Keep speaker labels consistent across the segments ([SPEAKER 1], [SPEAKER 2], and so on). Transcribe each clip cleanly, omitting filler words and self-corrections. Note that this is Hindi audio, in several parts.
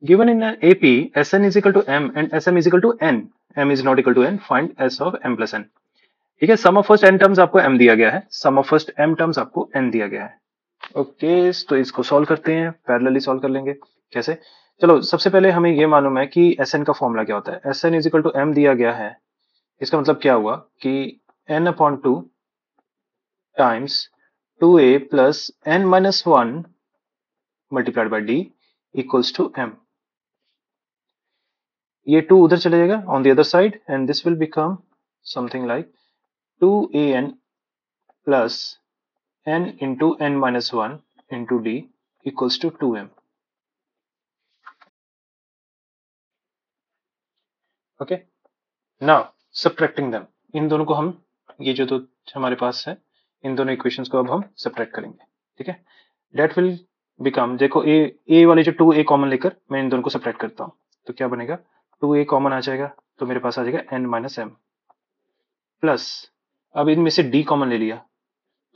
[SPEAKER 1] Given in an AP, Sn is equal to m and Sm is equal to n. M is not equal to n. Find S of m plus n. ठीक है, सम ऑफ फर्स्ट n टर्म्स आपको m दिया गया है, सम ऑफ फर्स्ट m टर्म्स आपको n दिया गया है. ओके, तो इसको सॉल्व करते हैं, पैरेलली सॉल्व कर लेंगे. कैसे? चलो सबसे पहले हमें ये मालूम है कि Sn का फॉर्मूला क्या होता है. Sn is equal to m दिया गया है. इसका मतलब क्या हुआ कि n upon 2 times 2a plus n minus 1 multiplied by d equals to m. ये 2 उधर चले जाएगा on the other side and this will become something like 2an plus n into n minus 1 into d equals to 2m. Okay, now subtracting them, इन दोनों को हम, ये जो तो हमारे पास है, इन दोनों इक्वेशंस को अब हम सब्ट्रैक्ट करेंगे. ठीक है, that will become, देखो a वाले जो 2a कॉमन लेकर मैं इन दोनों को सब्ट्रैक्ट करता हूँ, तो क्या बनेगा, 2a कॉमन आ जाएगा तो मेरे पास आ जाएगा n माइनस m प्लस, अब इनमें से d कॉमन ले लिया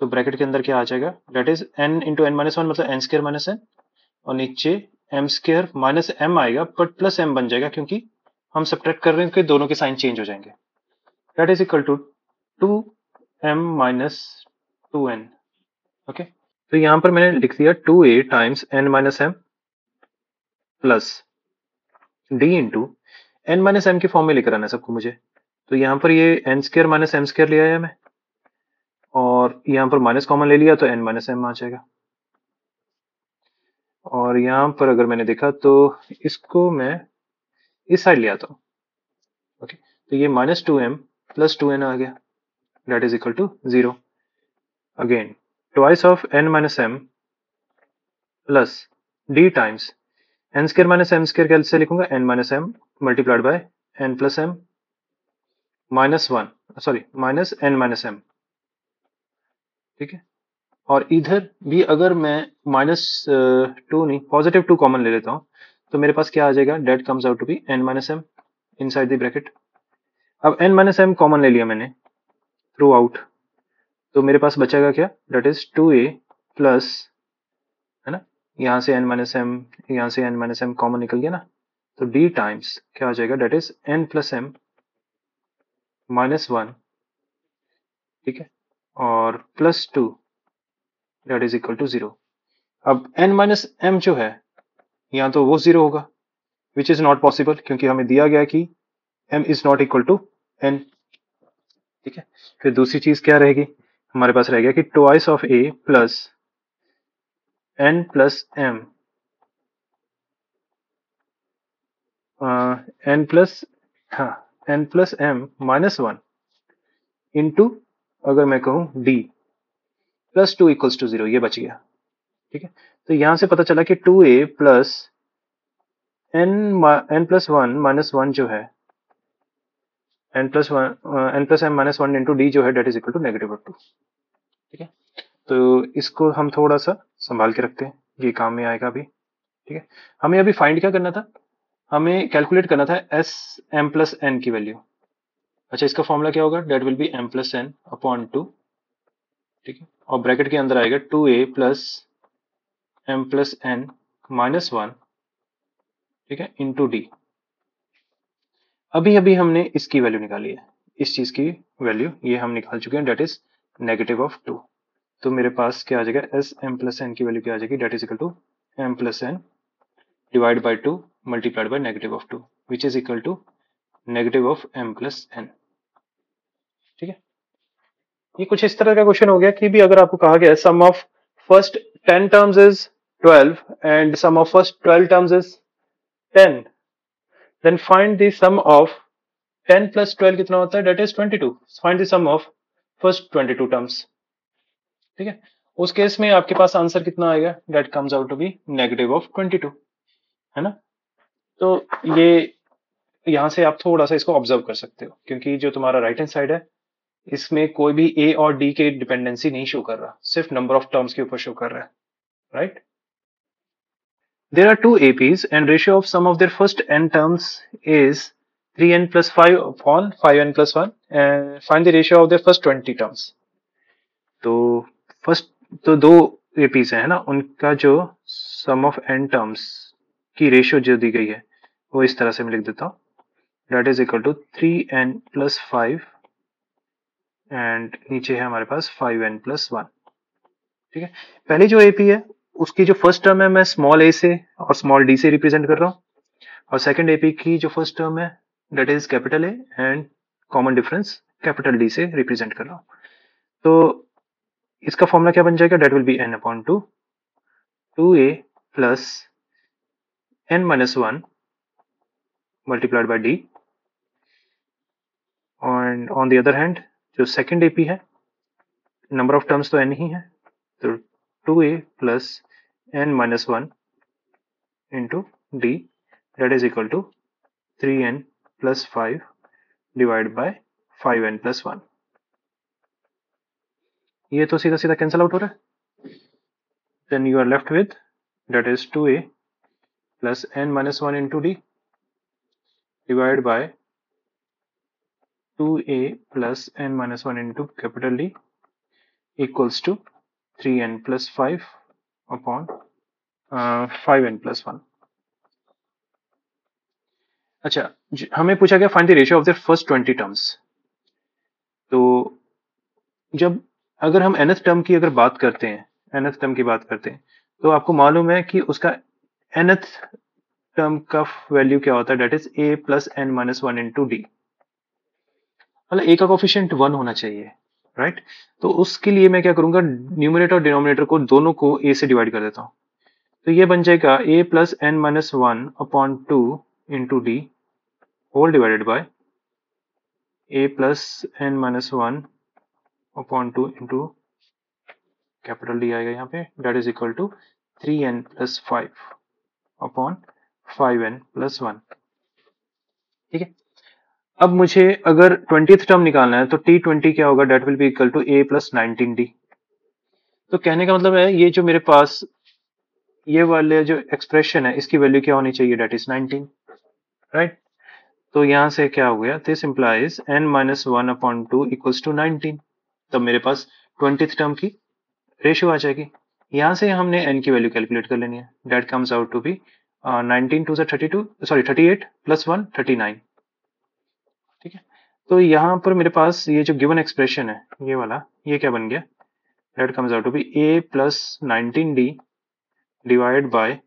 [SPEAKER 1] तो ब्रैकेट के अंदर क्या आ जाएगा, that is n into n minus one मतलब n स्क्र माइनस n, और नीचे m स्क्र माइनस m आएगा बट प्लस m बन जाएगा क्योंकि हम सब्ट्रैक्ट कर रहे हैं कि दोनों के साइन चेंज हो जाएंगे. That is equal to 2m minus 2n. Okay, तो यहां पर मैंने लिख दिया 2a times n minus m plus d into n minus m के फॉर्म में लेकर आना है सबको मुझे. तो यहां पर ये n square minus m square ले आया मैं, और यहां पर माइनस कॉमन ले लिया तो n माइनस m आ जाएगा. और यहाँ पर अगर मैंने देखा तो इसको मैं इस साइड ले आता हूँ. ओके, तो ये माइनस 2m प्लस 2n आ गया, that is equal to 0. Again twice of n minus m plus d times n square minus m square कैसे लिखूंगा, n minus m multiplied by n plus m minus 1, sorry minus n minus m. ठीक है, और इधर भी अगर मैं माइनस 2 नहीं पॉजिटिव 2 कॉमन ले लेता हूँ तो मेरे पास क्या आ जाएगा, that comes out to be n minus m inside the bracket. अब n माइनस m कॉमन ले लिया मैंने थ्रू आउट, तो मेरे पास बचेगा क्या, डेट इज 2a प्लस, है ना, यहाँ से n माइनस m, यहाँ से n माइनस m कॉमन निकल गया ना, तो d टाइम्स क्या आ जाएगा, that is n plus m minus 1. ठीक है, और plus 2 that is equal to 0. अब n माइनस m जो है यहाँ तो वो 0 होगा विच इज नॉट पॉसिबल क्योंकि हमें दिया गया कि m is not equal to n. ठीक है, फिर दूसरी चीज क्या रहेगी, हमारे पास रह गया कि twice of a plus n plus m, n plus, हाँ n plus m minus 1 into, अगर मैं कहूं d प्लस 2 इक्वल्स टू 0, ये बच गया. ठीक है, तो यहां से पता चला कि 2a plus n plus 1 minus 1 जो है, n plus m minus 1 into d जो है that is equal to negative 2. ठीक है, तो इसको हम थोड़ा सा संभाल के रखते हैं, ये काम में आएगा अभी. ठीक है, हमें अभी फाइंड क्या करना था, हमें कैलकुलेट करना था एस एम प्लस एन की वैल्यू. अच्छा, इसका फॉर्मूला क्या होगा, that will be m plus n upon 2. ठीक है, और ब्रैकेट के अंदर आएगा 2a plus m plus n minus 1. ठीक है, इंटू डी. अभी अभी हमने इसकी वैल्यू निकाली है, इस चीज की वैल्यू ये हम निकाल चुके हैं, डेट इज नेगेटिव ऑफ 2. तो मेरे पास क्या आ जाएगा, एस एम प्लस एन की वैल्यू क्या आ जाएगी, that is equal to m plus n divide by 2 multiplied by negative of 2 which is equal to negative of m plus n. ठीक है, ये कुछ इस तरह का क्वेश्चन हो गया कि भी अगर आपको कहा गया sum of first 10 terms is 12 and sum of first 12 terms is 10, then find the sum of 10 plus 12 कितना होता है, that is 22. Find the sum of first 22 terms. ठीक है, उस केस में आपके पास आंसर कितना आएगा, that comes out to be negative of 22, है ना. तो ये यहां से आप थोड़ा सा इसको ऑब्जर्व कर सकते हो क्योंकि जो तुम्हारा राइट हैंड साइड है इसमें कोई भी ए और डी के डिपेंडेंसी नहीं शो कर रहा, सिर्फ नंबर ऑफ टर्म्स के ऊपर शो कर रहा है, right. There are two APs and ratio of sum of their first n terms is 3n plus 5 upon 5n plus 1 and find the ratio of their first 20 terms. तो फर्स्ट तो दो APs है ना, उनका जो sum of n terms की रेशियो जो दी गई है वो इस तरह से मैं लिख देता हूँ, that is equal to 3n+5 and नीचे है हमारे पास 5n+1। ठीक है, पहली जो AP है उसकी जो फर्स्ट टर्म है मैं स्मॉल a से और स्मॉल d से रिप्रेजेंट कर रहा हूँ, और सेकंड AP की जो फर्स्ट टर्म है that is capital A and common difference capital D से रिप्रेजेंट कर रहा हूँ। तो इसका फॉर्मूला क्या बन जाएगा, that will be n/2 2a plus n-1 multiplied by d, and on the other hand जो सेकंड AP है नंबर ऑफ टर्म्स तो n ही है, तो 2a plus n-1 into d that is equal to 3n+5 divide by 5n+1। ये तो सीधा सीधा कैंसिल आउट हो रहा है, then you are left with that is 2a plus n-1 into d divide by 2a plus n-1 into capital D equals to 3n+5 upon 5n+1। अच्छा, हमें पूछा गया find the ratio of the first 20 terms. तो जब अगर हम nth टर्म की अगर बात करते हैं, nth टर्म की बात करते हैं, तो आपको मालूम है कि उसका nth टर्म का वैल्यू क्या होता है, that is a plus n-1 into d। मतलब a का कोफिशिएंट 1 होना चाहिए, राइट। तो उसके लिए मैं क्या करूंगा, न्यूमरेटर और डिनोमिनेटर को दोनों को a से डिवाइड कर देता हूं, तो ये बन जाएगा a plus n-1 upon 2 into d whole divided by a plus n-1 upon 2 into capital D आएगा यहाँ पे, that is equal to 3n+5 upon 5n+1। ठीक है, अब मुझे अगर 20th टर्म निकालना है तो T20 क्या होगा, that will be equal to a plus 19d। तो कहने का मतलब है ये जो मेरे पास ये वाले जो एक्सप्रेशन है इसकी वैल्यू क्या होनी चाहिए, डेट इज 19, राइट। तो यहां से क्या हो गया, this implies n-1 upon 2 equals to 19। तब मेरे पास 20th टर्म की रेशियो आ जाएगी। यहां से हमने n की वैल्यू कैलकुलेट कर लेनी है, that comes out to be 19 2 32 sorry 38 plus 1 39। ठीक है, तो यहाँ पर मेरे पास ये जो गिवन एक्सप्रेशन है ये वाला, ये क्या बन गया, that comes out to be a plus 19d divide by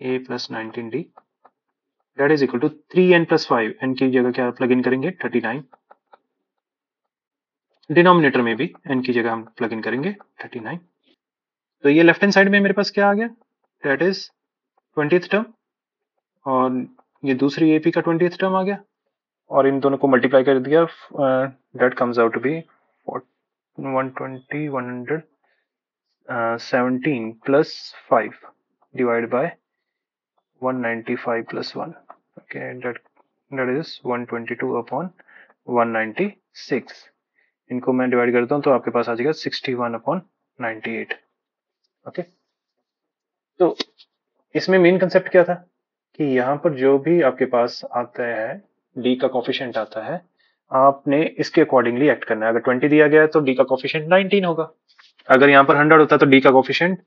[SPEAKER 1] a plus 19d that is equal to 3n+5। n की जगह क्या प्लग इन करेंगे, 39। डिनोमिनेटर में भी n की जगह हम प्लग इन करेंगे 39। तो ये लेफ्ट हैंड साइड में मेरे पास क्या आ गया, डेट इज 20th टर्म, और ये दूसरी AP का 20th टर्म आ गया, और इन दोनों को मल्टीप्लाई कर दिया, that comes out to be 120 117 plus 5 divide by 195 plus 1। Okay, that is 122 upon 196। इनको मैं डिवाइड करता हूँ तो आपके पास आ जाएगा 61 अपॉन 98। ओके, तो इसमें मेन कंसेप्ट क्या था कि यहाँ पर जो भी आपके पास आता है d का कोफिशिएंट आता है, आपने इसके अकॉर्डिंगली एक्ट करना है। अगर 20 दिया गया है तो d का कोफिशिएंट 19 होगा, अगर यहाँ पर 100 होता तो d का कोफिशिएंट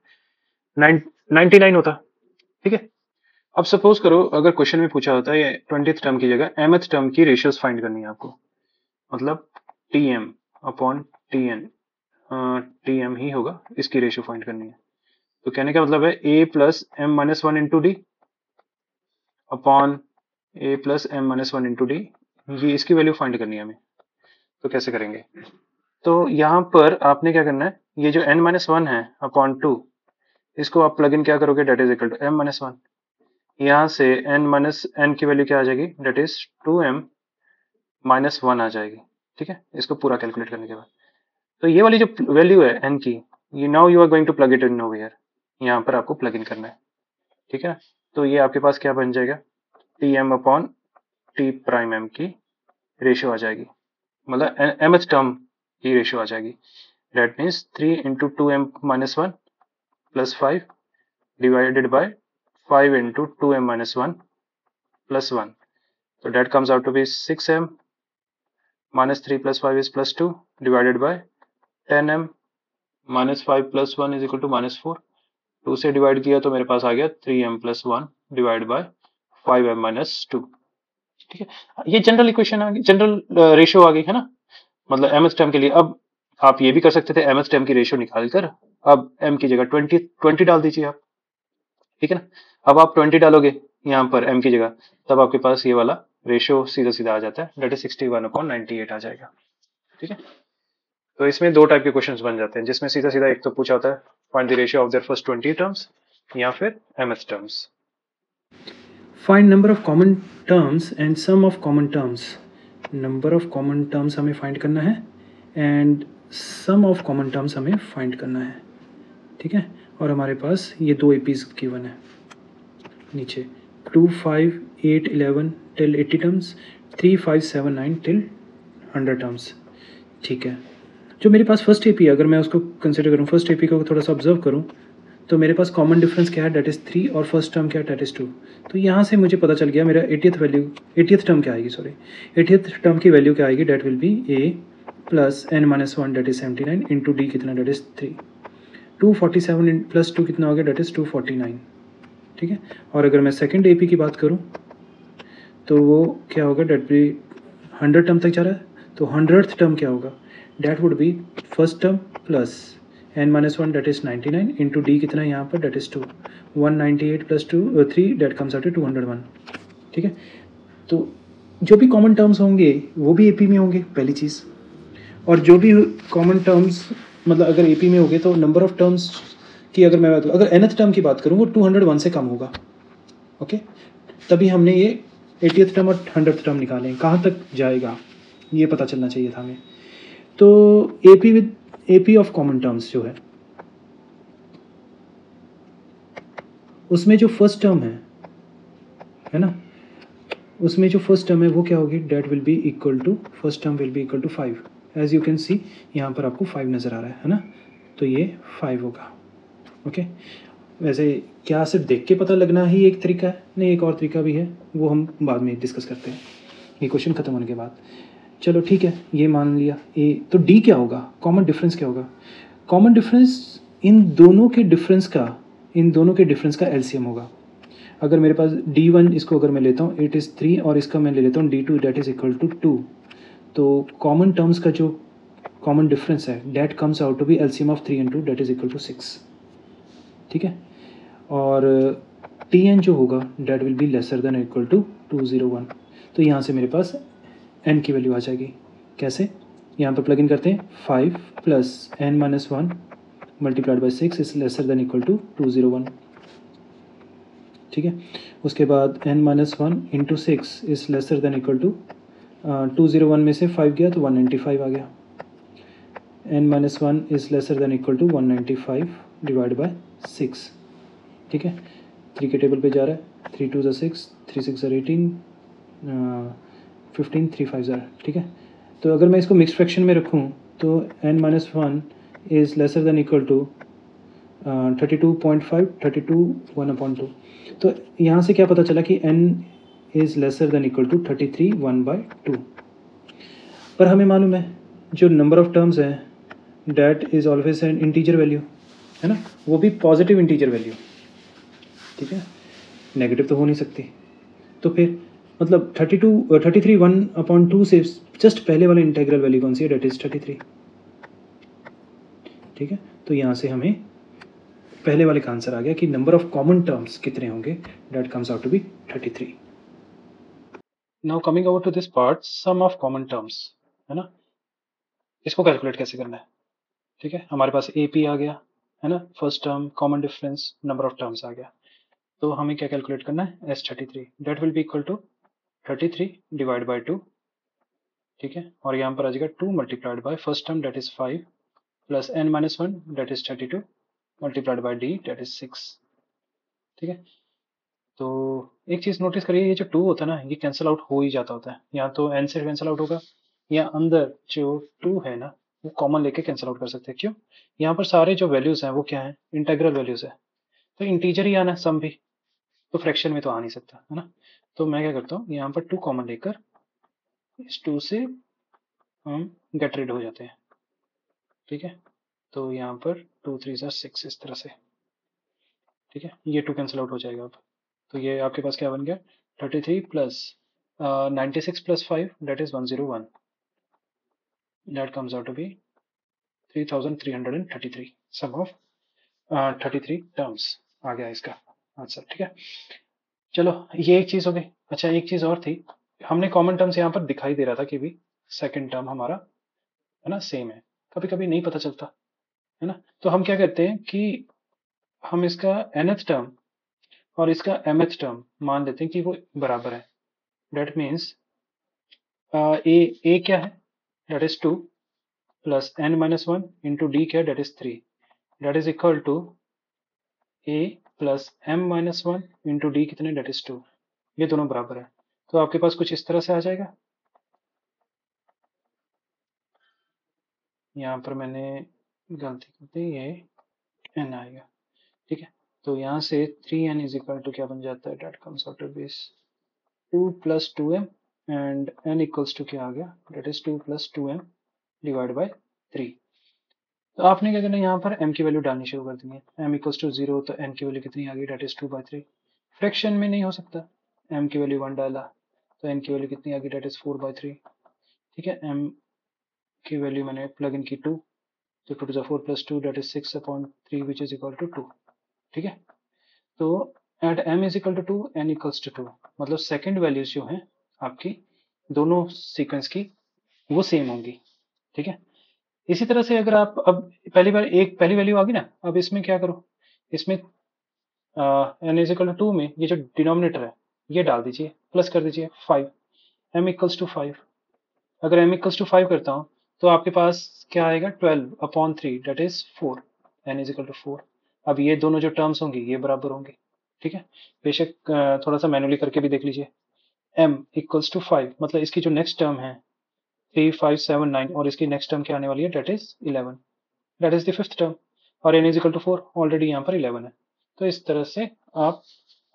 [SPEAKER 1] 99 होता। ठीक है, अब सपोज करो अगर क्वेश्चन में पूछा होता है 20th टर्म की जगह mth टर्म की रेशियोज फाइंड करनी है आपको, मतलब tm अपॉन tn, tm ही होगा, इसकी रेशियो फाइंड करनी है। तो कहने का मतलब है a plus m-1 into D upon a plus m-1 into D, ये इसकी वैल्यू फाइंड करनी है हमें। तो कैसे करेंगे, तो यहाँ पर आपने क्या करना है, ये जो n-1 है अपॉन 2, इसको आप प्लग इन क्या करोगे, date is equal to m-1। यहाँ से n की वैल्यू क्या आ जाएगी, डेट इज 2m-1 आ जाएगी। ठीक है, इसको पूरा कैलकुलेट करने के बाद, तो ये वाली जो वैल्यू है n की, ये now you are going to plug it in over here, यहाँ पर आपको प्लग इन करना है। ठीक है, तो ये आपके पास क्या बन जाएगा, tm upon t prime m की रेशियो आ जाएगी, मतलब mth टर्म की रेशियो आ जाएगी। That means 3 into 2m-1 plus 5 divided by 5 into 2m-1 plus 1, so that comes out to be 6m minus 3 plus 5 is plus 2 divided by 10m minus 5 plus 1 is equal to minus 4, 2 से डिवाइड किया तो मेरे पास आ गया 3m + 1 डिवाइड बाय 5m - 2। ठीक है, ये जनरल इक्वेशन आ गई, जनरल रेशियो आ गई है ना, मतलब mth टर्म के लिए। अब आप ये भी कर सकते थे, mth टर्म की रेशियो निकालकर अब m की जगह 20 डाल दीजिए आप। ठीक है ना, अब आप 20 डालोगे यहाँ पर m की जगह, तब आपके पास ये वाला रेशियो सीधा सीधा आ जाता है, दैट इज 61/98 आ जाएगा। ठीक है, तो इसमें दो टाइप के क्वेश्चंस बन जाते हैं, जिसमें सीधा सीधा एक तो पूछा होता है find the ratio of their first 20 terms, या फिर mth terms.
[SPEAKER 2] Find number of common terms and sum of common terms. Number of common terms हमें फाइंड करना है and sum of common terms हमें फाइंड करना है। ठीक है, और हमारे पास ये दो एपीज गिवन है नीचे, 2, 5, 8, 11 टिल 80 टर्म्स, 3, 5, 7, 9 टिल 100 टर्म्स। ठीक है, जो मेरे पास फर्स्ट एपी है, अगर मैं उसको कंसिडर करूँ, फर्स्ट एपी को थोड़ा सा ऑब्जर्व करूँ, तो मेरे पास कॉमन डिफरेंस क्या है, डेट इज़ 3, और फर्स्ट टर्म क्या है, डेट इज़ 2। तो यहाँ से मुझे पता चल गया मेरा 80th टर्म क्या आएगी, सॉरी 80th टर्म की वैल्यू क्या आएगी, that will be a plus n-1 that is 79 into d कितना, डेट इज़ 3। 247 प्लस 2 कितना हो गया, डेट इज़ 249। ठीक है, और अगर मैं सेकेंड ए की बात करूँ तो वो क्या होगा, डेट भी 100 टर्म तक जा रहा है, तो 100th टर्म क्या होगा, that would be first term plus n-1 that is 99 into d कितना है यहाँ पर, that is 2, 198 plus 3 that comes out to 201। ठीक है, तो जो भी कॉमन टर्म्स होंगे वो भी एपी में होंगे, पहली चीज़, और जो भी कॉमन टर्म्स मतलब अगर एपी में होंगे तो नंबर ऑफ टर्म्स की अगर मैं बात करूँ, अगर nth टर्म की बात करूँ वो 201 से कम होगा। ओके, तभी हमने ये 80th टर्म और 100th टर्म निकाले, कहाँ तक जाएगा ये पता चलना चाहिए था हमें। तो एपी ऑफ कॉमन टर्म्स जो है उसमें जो फर्स्ट टर्म है ना, उसमें जो फर्स्ट टर्म है वो क्या होगी, that will be equal to, first term will be equal to 5। As you can see यहाँ पर आपको 5 नज़र आ रहा है ना, तो ये 5 होगा। ओके, वैसे क्या सिर्फ देख के पता लगना ही एक तरीका है, नहीं एक और तरीका भी है, वो हम बाद में डिस्कस करते हैं ये क्वेश्चन ख़त्म होने के बाद। चलो ठीक है, ये मान लिया ए, तो डी क्या होगा, कॉमन डिफरेंस क्या होगा, कॉमन डिफरेंस इन दोनों के डिफरेंस का एलसीएम होगा। अगर मेरे पास D1 इसको अगर मैं लेता हूँ, इट इज़ 3, और इसका मैं ले लेता हूँ D2 date is equal to 2, तो कॉमन टर्म्स का जो कॉमन डिफरेंस है that comes out to be LCM of 3 and 2 that is equal to 6। ठीक है, और Tn जो होगा that will be lesser than equal to 201। तो यहाँ से मेरे पास n की वैल्यू आ जाएगी, कैसे, यहाँ पर प्लग इन करते हैं, 5 plus n-1 multiplied by 6 is lesser than equal to 201। ठीक है, उसके बाद n-1 into 6 is lesser than equal to 201 में से 5 गया तो 195 आ गया, n-1 is lesser than equal to 195 divide by 6। ठीक है, 3 के टेबल पे जा रहा है, 3 2 6, 3 6 18, 15, 3 5 ज़ार। ठीक है, तो अगर मैं इसको मिक्स फ्रैक्शन में रखूँ तो n-1 is lesser than equal to 32.5, 32 1/2। तो यहाँ से क्या पता चला कि n is lesser than equal to 33 1/2। पर हमें मालूम है जो नंबर ऑफ टर्म्स है that is always an integer value, है ना, वो भी पॉजिटिव इंटीजर वैल्यू। ठीक है, नेगेटिव तो हो नहीं सकती, तो फिर मतलब 33 1/2 से जस्ट पहले वाला इंटीग्रल वैल्यू कौन सी है, डेट इज़ 33। ठीक है, तो यहाँ से हमें पहले वाले का आंसर आ गया कि नंबर ऑफ कॉमन टर्म्स कितने होंगे, that comes out to be 33। Now coming over to this part, sum of common terms, है ना, इसको कैलकुलेट कैसे करना है। ठीक है, हमारे पास AP आ गया, है ना, first term, common difference, number of terms आ गया, तो हमें क्या कैलकुलेट करना है, S33 that will be equal to 33 divide by 2। ठीक है, और यहाँ पर आ जाएगा 2 multiplied by first term that is 5 plus n-1 that is 32 multiplied by d that is 6। ठीक है, तो एक चीज़ नोटिस करिए, ये जो 2 होता है ना, ये कैंसिल आउट हो ही जाता होता है, या तो n से कैंसिल आउट होगा, या अंदर जो 2 है ना वो कॉमन लेके कैंसिल आउट कर सकते हैं। क्यों, यहाँ पर सारे जो वैल्यूज़ हैं वो क्या है, इंटेग्रल वैल्यूज़ है, तो इंटीजर ही आना है सम भी, तो फ्रैक्शन में तो आ नहीं सकता, है ना। तो मैं क्या करता हूँ, यहाँ पर 2 कॉमन लेकर इस 2 से हम गेट रिड हो जाते हैं। ठीक है, तो यहाँ पर 2 3 6 इस तरह से, ठीक है, ये 2 कैंसिल आउट हो जाएगा अब। तो ये आपके पास क्या बन गया, 33 plus 96 plus 5 that is 101, that comes out to be 3333 sum of 33 terms आ गया इसका आंसर। ठीक है, चलो ये एक चीज हो गई। अच्छा एक चीज और थी, हमने कॉमन टर्म्स यहाँ पर दिखाई दे रहा था कि भी सेकंड टर्म हमारा है ना सेम है, कभी कभी नहीं पता चलता है ना, तो हम क्या करते हैं कि हम इसका nth टर्म और इसका mth टर्म मान लेते हैं कि वो बराबर है। डेट मीन्स ए क्या है, that is 2 plus n minus 1 into d क्या है, that is 3, that is equal to a plus m minus 1 into d कितने, डेट इज 2, ये दोनों बराबर है। तो आपके पास कुछ इस तरह से आ जाएगा, यहाँ पर मैंने गलती कर दी, ये n आएगा। ठीक है, तो यहाँ से 3n इज इक्वल टू क्या बन जाता है, that comes out to be 2 plus 2m and n equals to क्या आ गया, that is 2 plus 2m divide by 3। तो आपने क्या करना है, यहाँ पर m की वैल्यू डालनी शुरू कर देनी है। m इक्वल्स टू 0 तो n की वैल्यू कितनी आ गई, डेट इज 2/3। फ्रैक्शन में नहीं हो सकता, m की वैल्यू 1 डाला तो n की वैल्यू कितनी आ गई, डेट इज 4/3। ठीक है, m की वैल्यू मैंने प्लग इन की 2, तो 2 two 4 plus 2 that is 6/3 which is equal to 2। ठीक है, तो at m is equal to 2 n equals to 2, मतलब सेकंड वैल्यूज जो हैं आपकी दोनों सीक्वेंस की वो सेम होंगी। ठीक है, इसी तरह से अगर आप अब पहली वैल्यू आ गई ना, अब इसमें क्या करो, इसमें n इज इक्वल टू 2 में ये जो डिनोमिनेटर है ये डाल दीजिए, प्लस कर दीजिए 5, m इक्वल्स टू 5। अगर m इक्वल्स टू 5 करता हूँ तो आपके पास क्या आएगा, 12/3 that is 4, n is equal to 4। अब ये दोनों जो टर्म्स होंगी ये बराबर होंगे। ठीक है, बेशक थोड़ा सा मैनुअली करके भी देख लीजिए। m इक्वल्स टू 5 मतलब इसकी जो नेक्स्ट टर्म है 3 5 7 9 और इसकी नेक्स्ट टर्म क्या आने वाली है, that is 11, that is the fifth term, और n is equal to 4, already यहाँ पर 11 है। तो इस तरह से आप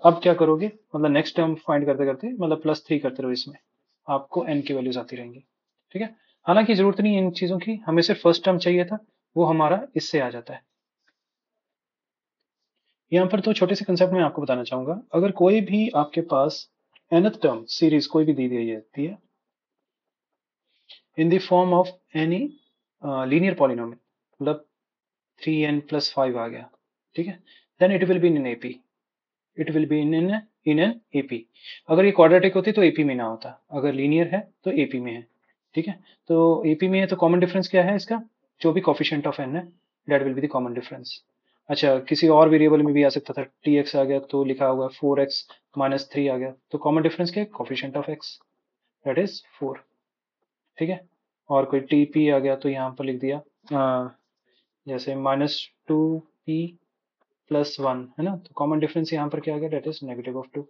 [SPEAKER 2] अब क्या करोगे, मतलब नेक्स्ट टर्म फाइंड करते करते मतलब +3 करते रहो, इसमें आपको n की वैल्यूज आती रहेंगी। ठीक है, हालांकि जरूरत नहीं है इन चीजों की, हमें सिर्फ फर्स्ट टर्म चाहिए था, वो हमारा इससे आ जाता है। यहाँ पर तो छोटे से कंसेप्ट में आपको बताना चाहूंगा, अगर कोई भी आपके पास nth टर्म सीरीज कोई भी दी गई रहती है in the form of any linear polynomial, मतलब 3n plus 5 आ गया, ठीक है, then it will be in AP, it will be in an AP। अगर ये क्वाड्रेटिक होती तो AP में ना होता, अगर लीनियर है तो AP में है। ठीक है, तो AP में है तो कॉमन डिफरेंस क्या है इसका, जो भी कॉफिशिएंट ऑफ n है that will be the common difference. अच्छा किसी और वेरिएबल में भी आ सकता था, tx आ गया तो लिखा हुआ 4x माइनस 3 आ गया, तो कॉमन डिफरेंस क्या है, coefficient of x that is 4। ठीक है, और कोई TP आ गया तो यहाँ पर लिख दिया जैसे -2p प्लस 1 है ना, तो कॉमन डिफरेंस यहाँ पर क्या आ गया, डेट इज -2।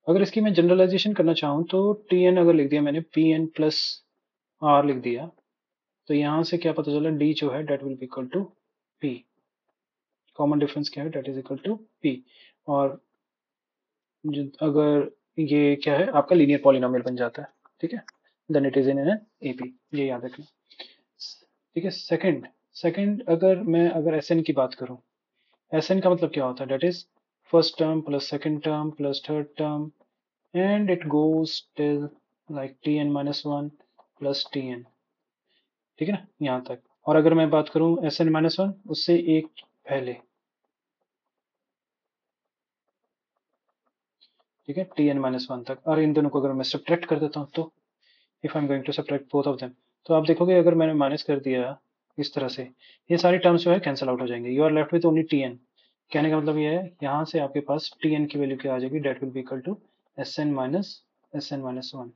[SPEAKER 2] अगर इसकी मैं जनरलाइजेशन करना चाहूँ तो tn अगर लिख दिया मैंने, pn प्लस r लिख दिया, तो यहाँ से क्या पता चला, d जो है that will be equal to p, common difference क्या है, that is equal to p। और अगर ये क्या है आपका लीनियर पॉलिनोमियल बन जाता है। ठीक है, then it is in an AP, ये याद रखना। ठीक है, सेकंड सेकंड अगर Sn की बात करूँ, Sn का मतलब क्या होता है, that is first term plus second term plus third term and it goes till like tn minus 1 plus tn। ठीक है ना, यहाँ तक। और अगर मैं बात करूँ Sn माइनस 1 उससे एक पहले, ठीक है, tn माइनस 1 तक, और इन दोनों को अगर मैं सब्ट्रैक्ट कर देता हूँ तो if I am going to subtract both of them, तो आप देखोगे अगर मैंने माइनस कर दिया इस तरह से, ये सारी टर्म्स जो है कैंसिल आउट हो जाएंगे, you are left with only tn। कहने का मतलब ये है यहाँ से आपके पास tn की वैल्यू क्या आ जाएगी, that will be equal to Sn minus 1।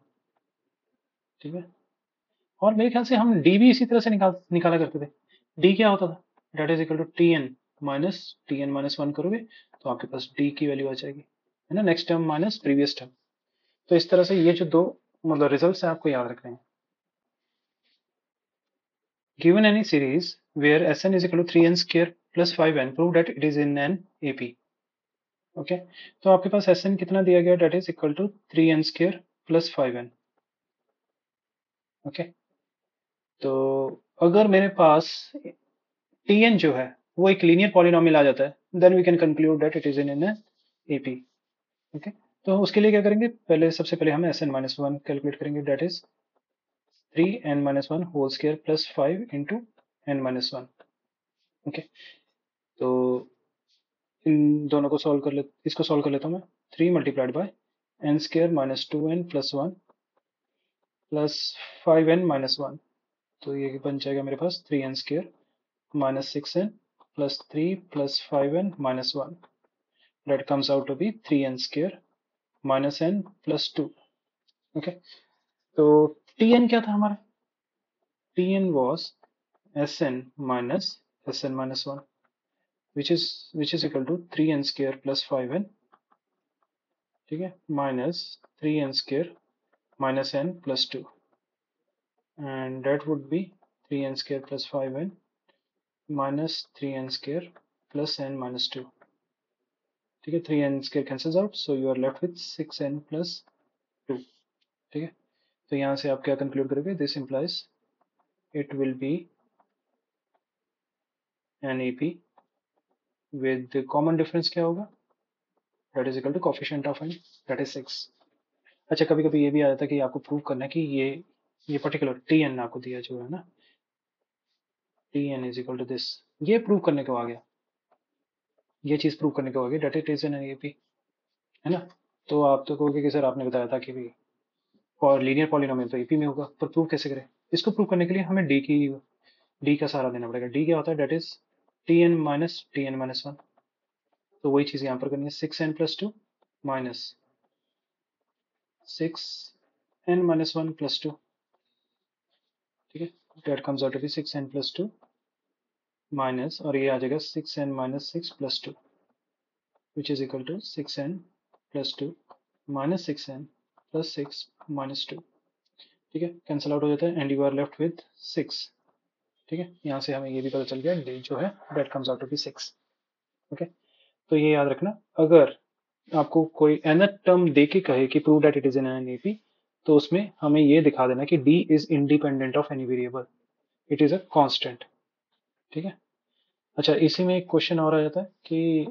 [SPEAKER 2] ठीक है, और मेरे ख्याल से हम डी भी इसी तरह से निकाला करते थे। डी क्या होता था, that is equal to tn minus 1 करोगे तो आपके पास डी की वैल्यू आ जाएगी, है ना, next term minus previous term. तो इस तरह से ये जो दो मतलब रिजल्ट्स है आपको याद रखने हैं। Given any series where Sn is equal to 3n square plus 5n, prove that it is in an AP। Okay, तो आपके पास Sn कितना दिया गया, that is equal to 3n square plus 5n। Okay, तो अगर मेरे पास Tn जो है वो एक लीनियर पॉलिनोमियल आ जाता है, then we can conclude that it is in an AP. Okay, तो उसके लिए क्या करेंगे, पहले सबसे पहले हम Sn-1 कैलकुलेट करेंगे, that is 3n-1 whole square plus 5 into n-1। Okay, तो इन दोनों को सॉल्व कर ले, इसको सॉल्व कर लेता हूँ मैं। 3 multiplied by n square minus 2n plus 1 plus 5n-1, तो ये बन जाएगा मेरे पास 3n square minus 6n plus 3 plus 5n-1, that comes out to be 3n square minus n plus 2। Okay, तो tn क्या था हमारा, tn was sn minus sn minus 1 which is equal to 3n square plus 5n, ठीक है, minus 3n square minus n plus 2, and that would be 3n square plus 5n minus 3n square plus n minus 2, ठीक है, 3n square cancels out, so you are left with 6n plus 2, ठीक है। तो यहाँ से आप क्या कंक्लूड करोगे, this implies it will be an AP with common difference क्या होगा, that is equal to coefficient of n, that is 6। अच्छा, कभी कभी ये भी आ जाता है कि आपको प्रूव करना है कि ये पर्टिकुलर tn आपको दिया जो है ना, tn is equal to this, ये प्रूव करने को आ गया, ये चीज प्रूव करने को आ गया, that it is an AP, है ना। तो आप तो कहोगे कि सर आपने बताया था कि भी और लीनियर पॉलिनोमियल तो AP में होगा, पर प्रूव कैसे करें, इसको प्रूव करने के लिए हमें d का सहारा देना पड़ेगा। d क्या होता है, दैट इज tn-1, तो वही चीज यहाँ पर करनी है, 6n plus 2 minus 6n-1 plus 2, ठीक है, that comes out to be 6n plus 2 minus, और ये आ जाएगा 6n minus 6 plus 2 which is equal to 6n plus 2 minus 6n plus 6 minus 2, ठीक है, कैंसिल आउट हो जाता है and you are left with 6, ठीक है। यहाँ से हमें ये भी पता चल गया d जो है that comes out to be 6। Okay, तो ये याद रखना, अगर आपको कोई nth टर्म दे के कहे कि prove that it is an AP, तो उसमें हमें ये दिखा देना कि d is independent of any variable, it is a constant, ठीक है। अच्छा, इसी में एक क्वेश्चन और आ जाता है कि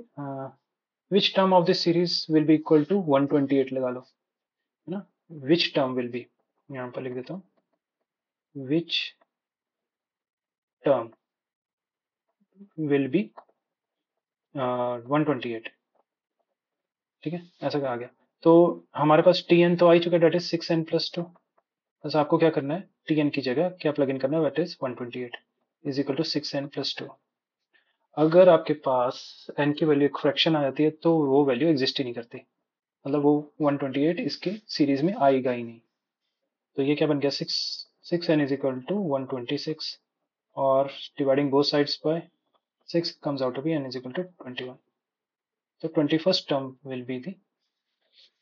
[SPEAKER 2] which term of this series will be equal to 128, लगा लो, है ना, विच टर्म विल बी, यहाँ पर लिख देता हूँ, विच टर्म विल बी 128, ठीक है, ऐसा कहा गया। तो हमारे पास tn तो आ ही चुका है, डेट इज 6n प्लस 2, बस आपको क्या करना है, tn की जगह क्या प्लग इन करना है, that is 128 is equal to 6n plus 2। अगर आपके पास n की वैल्यू एक फ्रैक्शन आ जाती है तो वो वैल्यू एग्जिस्ट ही नहीं करती, मतलब वो 128 इसके सीरीज में आएगा ही नहीं। तो ये क्या बन गया, 6n इज इक्वल टू 126, और dividing both sides by 6 comes out to be n is equal to 21, तो 21st term will be the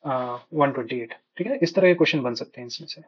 [SPEAKER 2] 128, ठीक है। इस तरह के क्वेश्चन बन सकते हैं इसमें से।